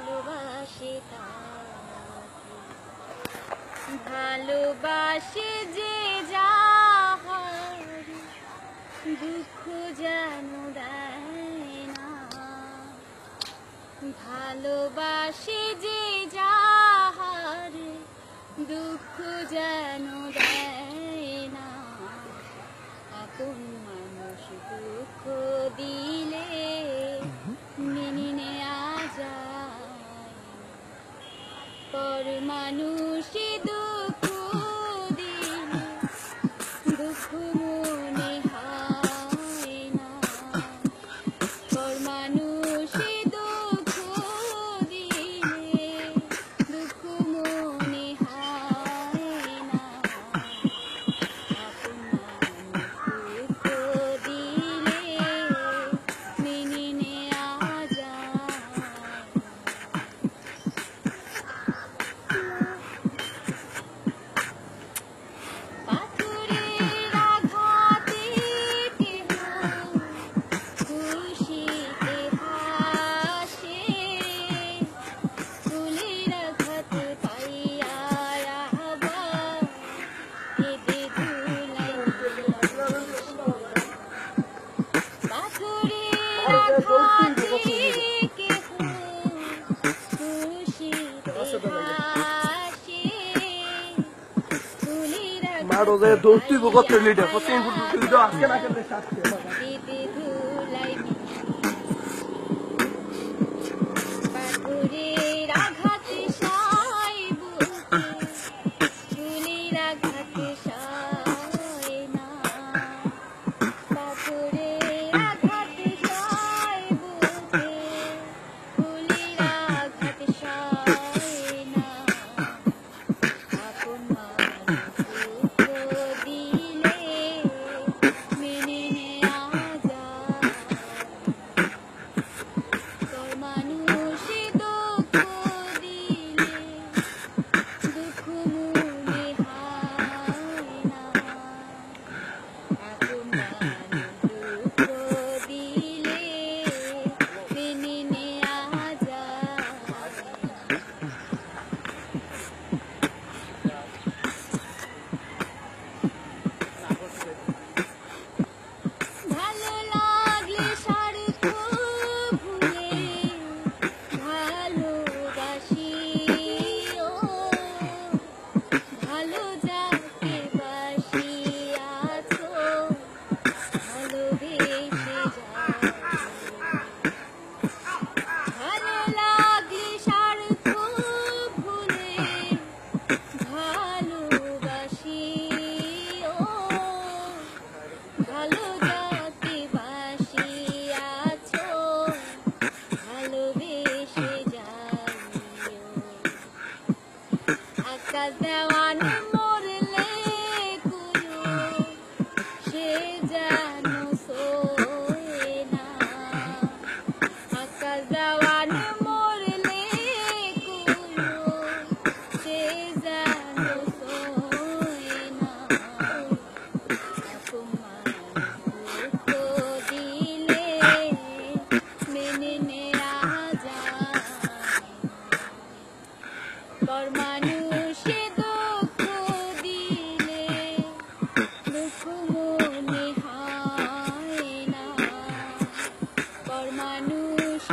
ভালোবাসে তাকে, ভালোবাসে যে যাহার দুঃখ যেন দেয় না, ভালোবাসে যে যাহার দুঃখ যেন দেয় না। আপন মানুষ দুঃখ দিলে মেনে নেয়া যায়, পর মানুষ দুঃখ দিলে দুঃখ মনে হয় না, পর মানুষ দুঃখ দিলে দুঃখ মনে হয় না। আপন মানুষ দুঃখ দিলে মেনে নেয়া যায়। পাথরের আঘাতে কেহ খুশিতে হাসে, ফুলের আঘাত পাইয়া আবার কেঁদে ধুলাই মিশে। পাথরের আঘাতে কেহ খুশিতে হাসে, ফুলের মারো যে দৌড়তি বকত লিডা কোচিং ফুটবল লিডা আজকে না কেন সাথে কেঁদে ধুলাই মিশে। পাথরের আঘাতে সায় বুকে, ফুলের আঘাতে সায় না, পাথরের আঘাতে সায় বুকে, ফুলের আঘাতে সায় না। আপন মানুষ দুঃখ দিলে মেনে নেয়া যায়, পর মানুষ দুঃখ দিলে দুঃখ মনে হয় না। আপন মানুষ দুঃখ দিলে মেনে নেয়া যায়। ভালো লাগলে স্বার্থ ভুলে ভালোবাসি, ও ভালো যাকে বাসি আছো ভালোবেসে যাও। ভালো লাগলে স্বার্থ ভুলে ভালোবাসি, ও ভালো যাকে বাসি আছো ভালোবেসে যাইও। আকাশ দেওয়ান মরলে কুয়ো সে যেন শোয় না, আকাশ দেওয়ান মরলে কুয়ো সে যেন শোয় না। আপন মানুষ দুঃখ দিলে মেনে নেয়া যায়, পর মানুষ দুঃখ দিলে দুঃখ মনে হয় না, পর মানুষ